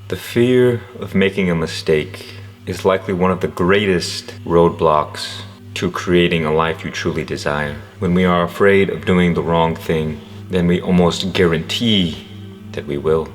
The fear of making a mistake is likely one of the greatest roadblocks to creating a life you truly desire. When we are afraid of doing the wrong thing, then we almost guarantee that we will.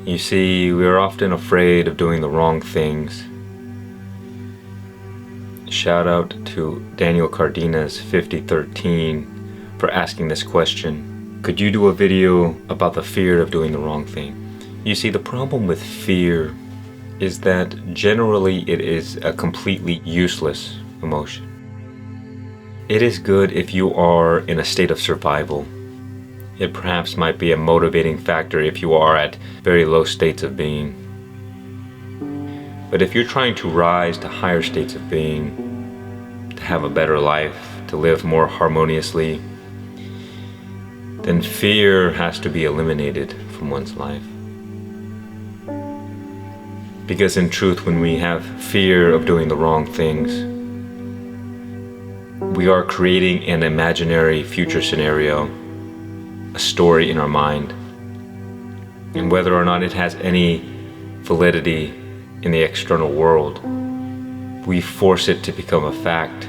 You see, we are often afraid of doing the wrong things. Shout out to Daniel Cardenas 5013 for asking this question. Could you do a video about the fear of doing the wrong thing? You see, the problem with fear is that generally it is a completely useless emotion. It is good if you are in a state of survival. It perhaps might be a motivating factor if you are at very low states of being. But if you're trying to rise to higher states of being, to have a better life, to live more harmoniously, then fear has to be eliminated from one's life. Because in truth, when we have fear of doing the wrong things, we are creating an imaginary future scenario, a story in our mind, and whether or not it has any validity in the external world, we force it to become a fact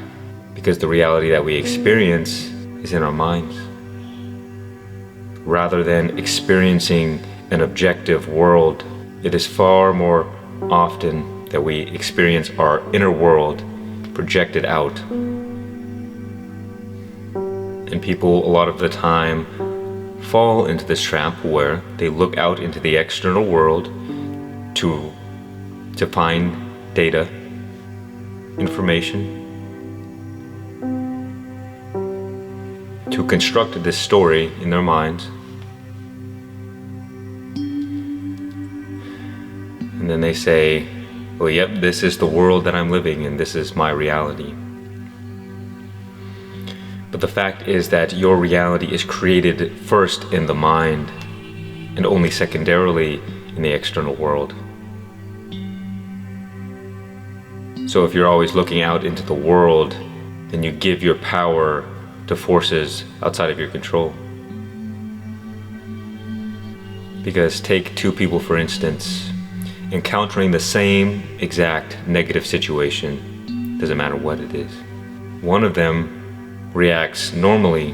because the reality that we experience is in our minds. Rather than experiencing an objective world, it is far more often that we experience our inner world projected out. And people a lot of the time fall into this trap where they look out into the external world to find data, information, to construct this story in their minds. And then they say, well, yep, this is the world that I'm living in, this is my reality. But the fact is that your reality is created first in the mind and only secondarily in the external world. So if you're always looking out into the world, then you give your power to forces outside of your control. Because take two people, for instance, encountering the same exact negative situation, doesn't matter what it is. One of them reacts normally.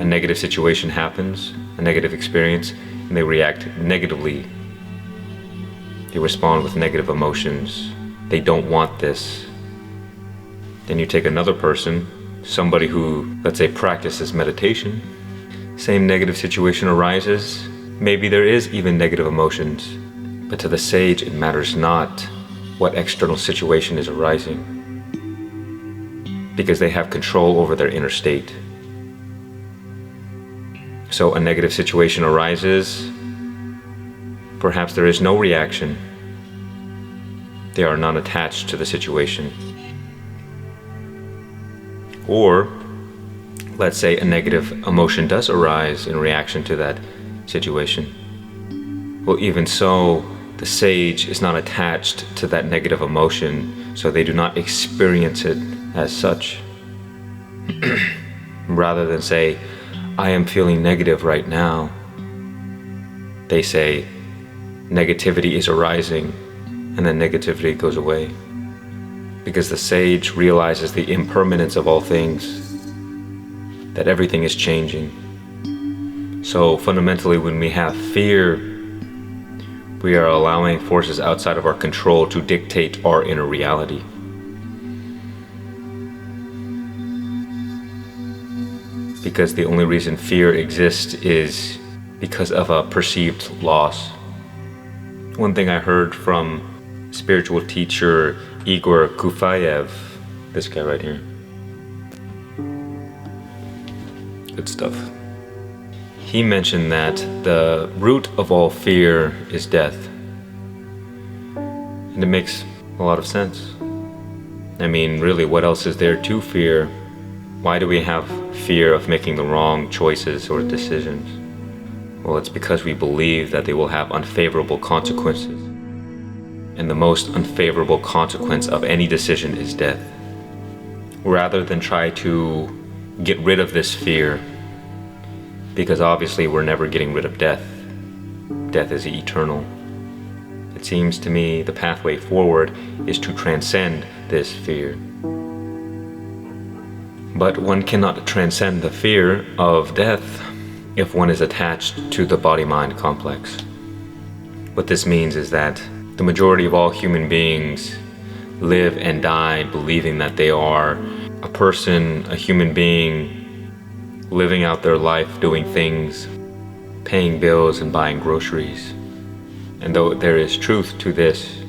A negative situation happens, a negative experience, and they react negatively. They respond with negative emotions. They don't want this. Then you take another person, somebody who, let's say, practices meditation. Same negative situation arises. Maybe there is even negative emotions. But to the sage, it matters not what external situation is arising, because they have control over their inner state. So a negative situation arises, perhaps there is no reaction. They are not attached to the situation. Or, let's say a negative emotion does arise in reaction to that situation. Well, even so, the sage is not attached to that negative emotion, so they do not experience it as such. Rather than say, I am feeling negative right now, they say, negativity is arising, and then negativity goes away. Because the sage realizes the impermanence of all things, that everything is changing. So fundamentally, when we have fear, we are allowing forces outside of our control to dictate our inner reality. Because the only reason fear exists is because of a perceived loss. One thing I heard from spiritual teacher Igor Kufayev, this guy right here. Good stuff. He mentioned that the root of all fear is death. And it makes a lot of sense. I mean, really, what else is there to fear Why do we have fear of making the wrong choices or decisions? Well, it's because we believe that they will have unfavorable consequences. And the most unfavorable consequence of any decision is death. Rather than try to get rid of this fear, because obviously we're never getting rid of death. Death is eternal. It seems to me the pathway forward is to transcend this fear. But one cannot transcend the fear of death if one is attached to the body-mind complex. What this means is that the majority of all human beings live and die believing that they are a person, a human being, living out their life, doing things, paying bills and buying groceries. And though there is truth to this,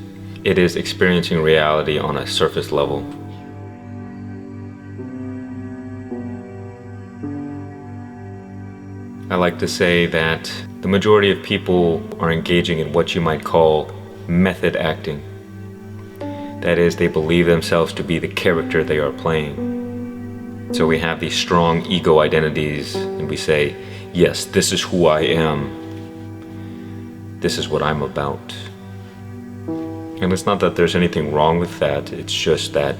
it is experiencing reality on a surface level. I like to say that the majority of people are engaging in what you might call method acting. That is, they believe themselves to be the character they are playing. So we have these strong ego identities and we say, yes, this is who I am. This is what I'm about. And it's not that there's anything wrong with that. It's just that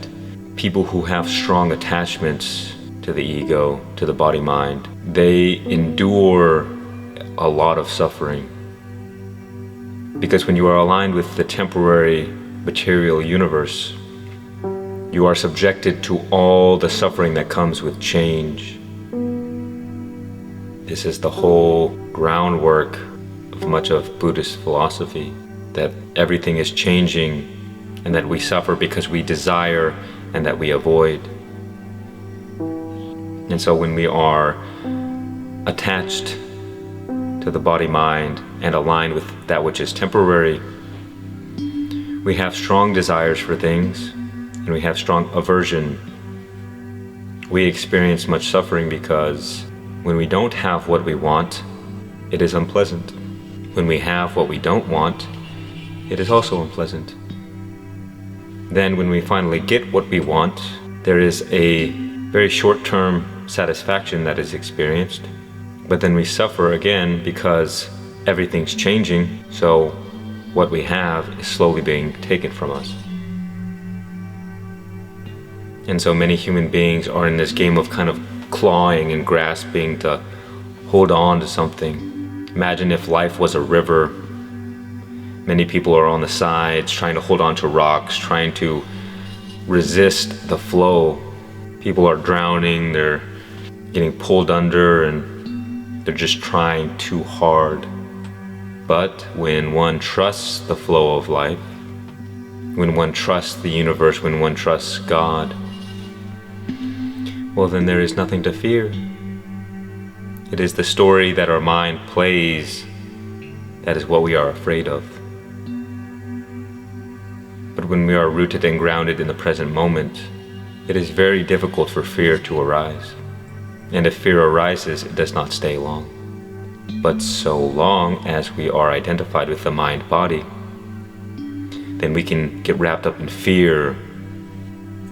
people who have strong attachments to the ego, to the body-mind, they endure a lot of suffering. Because when you are aligned with the temporary material universe, you are subjected to all the suffering that comes with change. This is the whole groundwork of much of Buddhist philosophy, that everything is changing and that we suffer because we desire and that we avoid. And so when we are attached to the body-mind and aligned with that which is temporary, we have strong desires for things and we have strong aversion. We experience much suffering because when we don't have what we want, it is unpleasant. When we have what we don't want, it is also unpleasant. Then when we finally get what we want, there is a very short-term satisfaction that is experienced, but then we suffer again because everything's changing, so what we have is slowly being taken from us. And so many human beings are in this game of kind of clawing and grasping to hold on to something. Imagine if life was a river. Many people are on the sides trying to hold on to rocks, trying to resist the flow. People are drowning, they're getting pulled under, and they're just trying too hard. But when one trusts the flow of life, when one trusts the universe, when one trusts God, well, then there is nothing to fear. It is the story that our mind plays that is what we are afraid of. But when we are rooted and grounded in the present moment, it is very difficult for fear to arise. And if fear arises, it does not stay long. But so long as we are identified with the mind-body, then we can get wrapped up in fear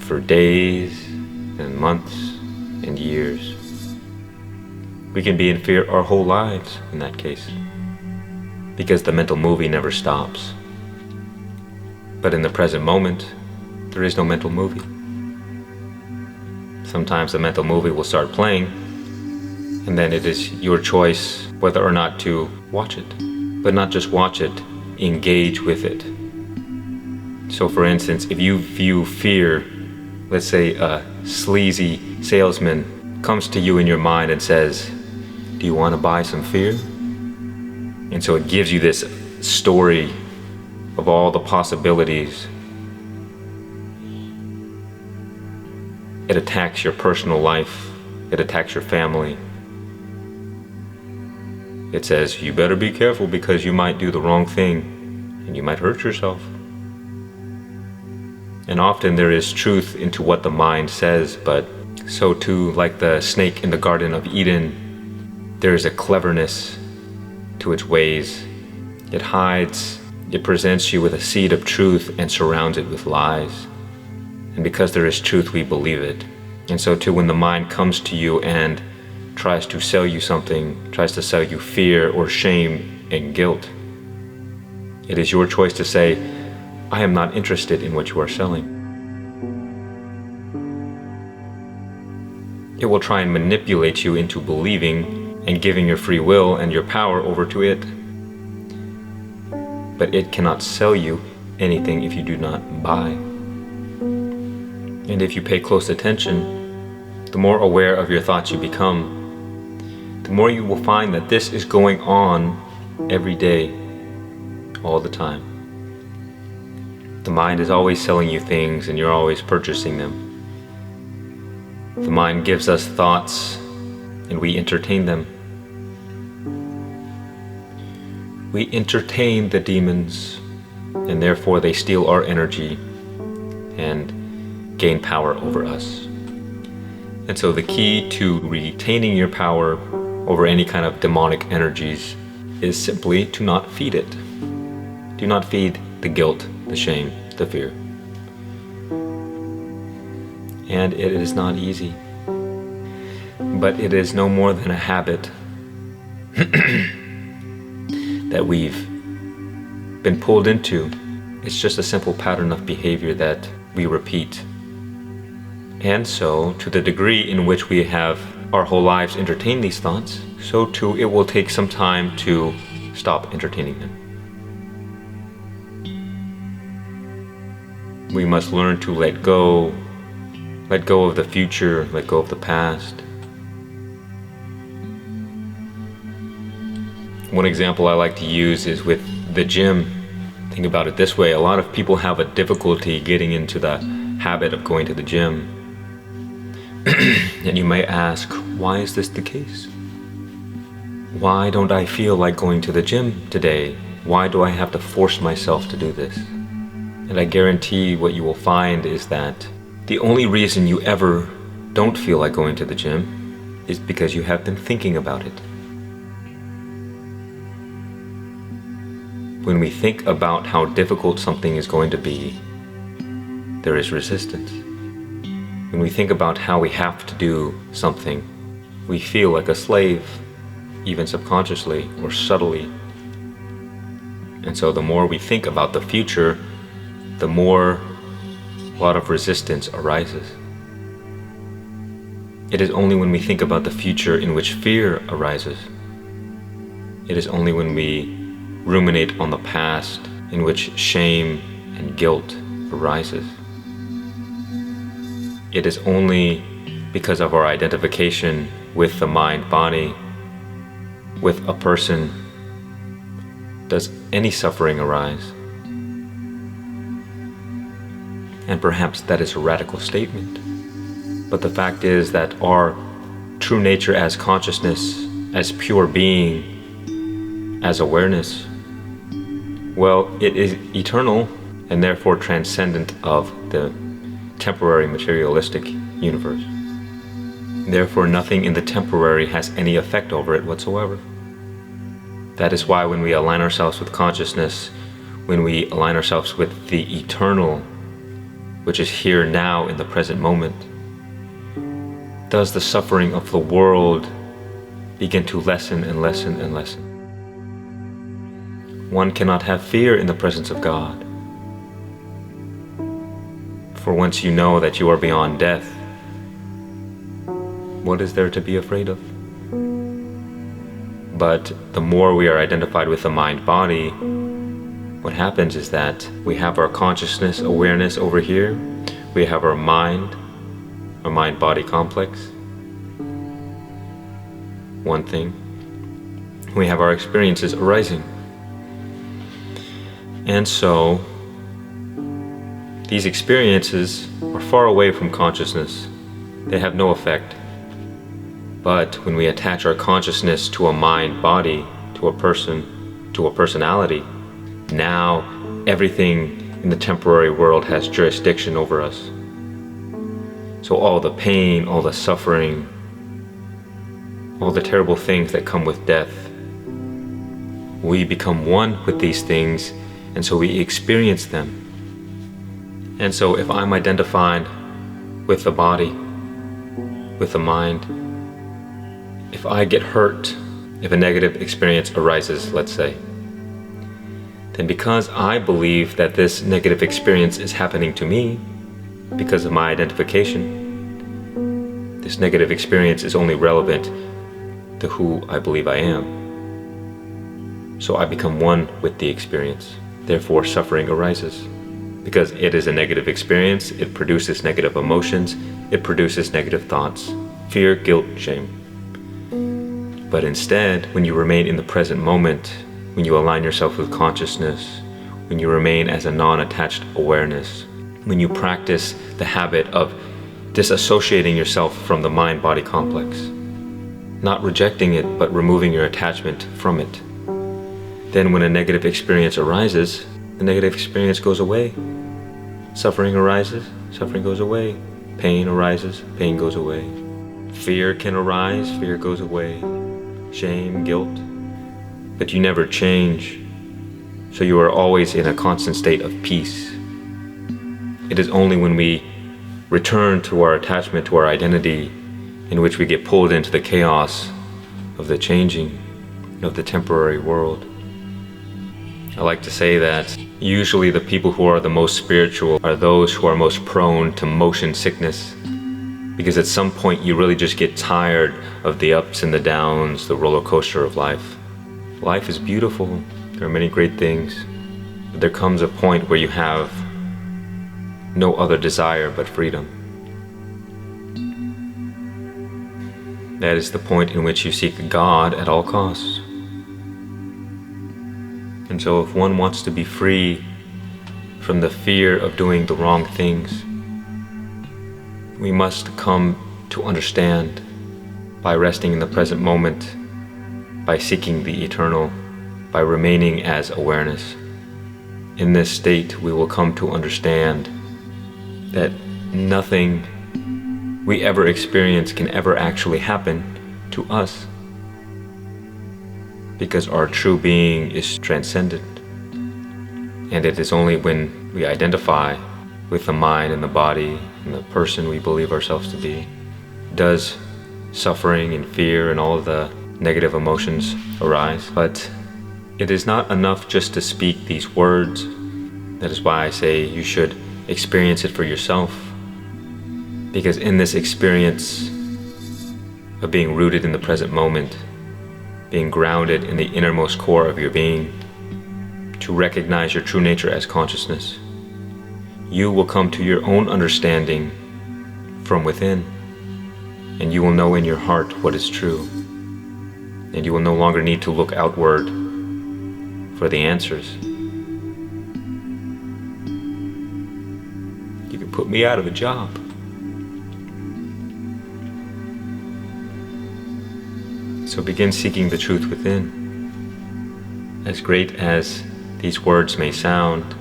for days and months and years. We can be in fear our whole lives in that case, because the mental movie never stops. But in the present moment, there is no mental movie. Sometimes the mental movie will start playing, and then it is your choice whether or not to watch it. But not just watch it, engage with it. So for instance, if you view fear, let's say a sleazy salesman comes to you in your mind and says, do you want to buy some fear? And so it gives you this story of all the possibilities. It attacks your personal life. It attacks your family. It says, you better be careful because you might do the wrong thing and you might hurt yourself. And often there is truth into what the mind says, but so too, like the snake in the Garden of Eden, there is a cleverness to its ways. It hides, it presents you with a seed of truth and surrounds it with lies. And because there is truth, we believe it. And so too, when the mind comes to you and tries to sell you something, tries to sell you fear or shame and guilt, it is your choice to say, I am not interested in what you are selling. It will try and manipulate you into believing and giving your free will and your power over to it. But it cannot sell you anything if you do not buy. And if you pay close attention, the more aware of your thoughts you become, the more you will find that this is going on every day, all the time. The mind is always selling you things and you're always purchasing them. The mind gives us thoughts and we entertain them. We entertain the demons and therefore they steal our energy and gain power over us. And so the key to retaining your power over any kind of demonic energies is simply to not feed it. Do not feed the guilt, the shame, the fear. And it is not easy, but it is no more than a habit that we've been pulled into. It's just a simple pattern of behavior that we repeat. And so, to the degree in which we have our whole lives entertained these thoughts, so too it will take some time to stop entertaining them. We must learn to let go of the future, let go of the past. One example I like to use is with the gym. Think about it this way, a lot of people have a difficulty getting into the habit of going to the gym. And you may ask, why is this the case? Why don't I feel like going to the gym today? Why do I have to force myself to do this? And I guarantee what you will find is that the only reason you ever don't feel like going to the gym is because you have been thinking about it. When we think about how difficult something is going to be, there is resistance. When we think about how we have to do something, we feel like a slave, even subconsciously or subtly. And so the more we think about the future, the more a lot of resistance arises. It is only when we think about the future in which fear arises. It is only when we ruminate on the past in which shame and guilt arises. It is only because of our identification with the mind-body, with a person, does any suffering arise. And perhaps that is a radical statement. But the fact is that our true nature as consciousness, as pure being, as awareness, well, it is eternal and therefore transcendent of the temporary materialistic universe. Therefore, nothing in the temporary has any effect over it whatsoever. That is why when we align ourselves with consciousness, when we align ourselves with the eternal, which is here now in the present moment, does the suffering of the world begin to lessen and lessen and lessen. One cannot have fear in the presence of God. For once you know that you are beyond death, what is there to be afraid of? But the more we are identified with the mind-body, what happens is that we have our consciousness awareness over here, we have our mind-body complex, one thing, we have our experiences arising. And so, these experiences are far away from consciousness. They have no effect. But when we attach our consciousness to a mind-body, to a person, to a personality, now everything in the temporary world has jurisdiction over us. So all the pain, all the suffering, all the terrible things that come with death, we become one with these things, and so we experience them. And so if I'm identified with the body, with the mind. If I get hurt, if a negative experience arises, let's say, then because I believe that this negative experience is happening to me because of my identification, this negative experience is only relevant to who I believe I am. So I become one with the experience. Therefore, suffering arises. Because it is a negative experience, it produces negative emotions, it produces negative thoughts, fear, guilt, shame. But instead, when you remain in the present moment, when you align yourself with consciousness, when you remain as a non-attached awareness, when you practice the habit of disassociating yourself from the mind-body complex, not rejecting it, but removing your attachment from it, then when a negative experience arises, the negative experience goes away. Suffering arises, suffering goes away. Pain arises, pain goes away. Fear can arise, fear goes away. Shame, guilt. But you never change, so you are always in a constant state of peace. It is only when we return to our attachment to our identity in which we get pulled into the chaos of the changing, of the temporary world. I like to say that usually the people who are the most spiritual are those who are most prone to motion sickness, because at some point you really just get tired of the ups and the downs, the roller coaster of life. Life is beautiful, there are many great things, but there comes a point where you have no other desire but freedom. That is the point in which you seek God at all costs. And so if one wants to be free from the fear of doing the wrong things, we must come to understand by resting in the present moment, by seeking the eternal, by remaining as awareness. In this state, we will come to understand that nothing we ever experience can ever actually happen to us, because our true being is transcendent. And it is only when we identify with the mind and the body and the person we believe ourselves to be, does suffering and fear and all of the negative emotions arise. But it is not enough just to speak these words. That is why I say you should experience it for yourself. Because in this experience of being rooted in the present moment, being grounded in the innermost core of your being, to recognize your true nature as consciousness, you will come to your own understanding from within, and you will know in your heart what is true, and you will no longer need to look outward for the answers. You can put me out of a job. So begin seeking the truth within. As great as these words may sound,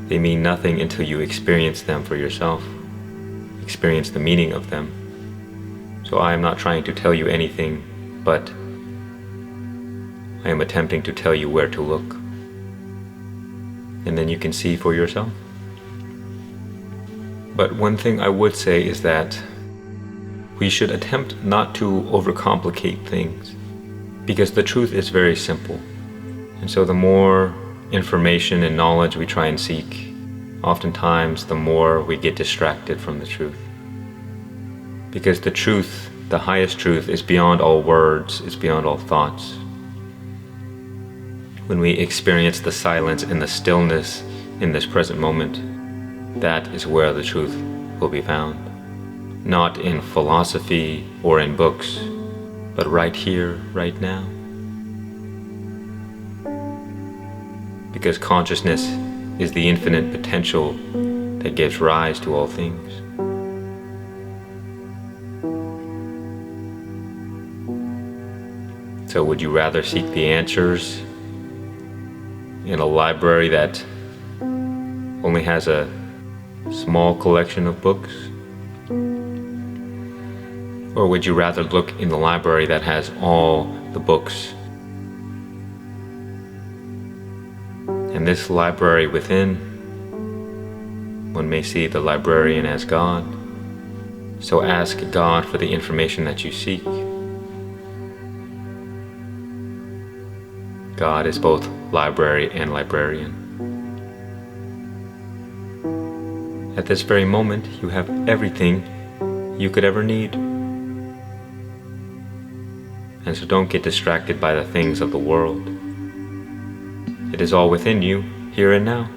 they mean nothing until you experience them for yourself, experience the meaning of them. So I am not trying to tell you anything, but I am attempting to tell you where to look. And then you can see for yourself. But one thing I would say is that we should attempt not to overcomplicate things, because the truth is very simple. And so the more information and knowledge we try and seek, oftentimes the more we get distracted from the truth. Because the truth, the highest truth, is beyond all words, is beyond all thoughts. When we experience the silence and the stillness in this present moment, that is where the truth will be found. Not in philosophy or in books, but right here, right now. Because consciousness is the infinite potential that gives rise to all things. So would you rather seek the answers in a library that only has a small collection of books? Or would you rather look in the library that has all the books? And this library within, one may see the librarian as God, So ask God for the information that you seek. God is both library and librarian. At this very moment, you have everything you could ever need. And so don't get distracted by the things of the world. It is all within you, here and now.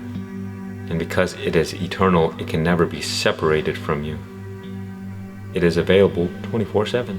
And because it is eternal, it can never be separated from you. It is available 24/7.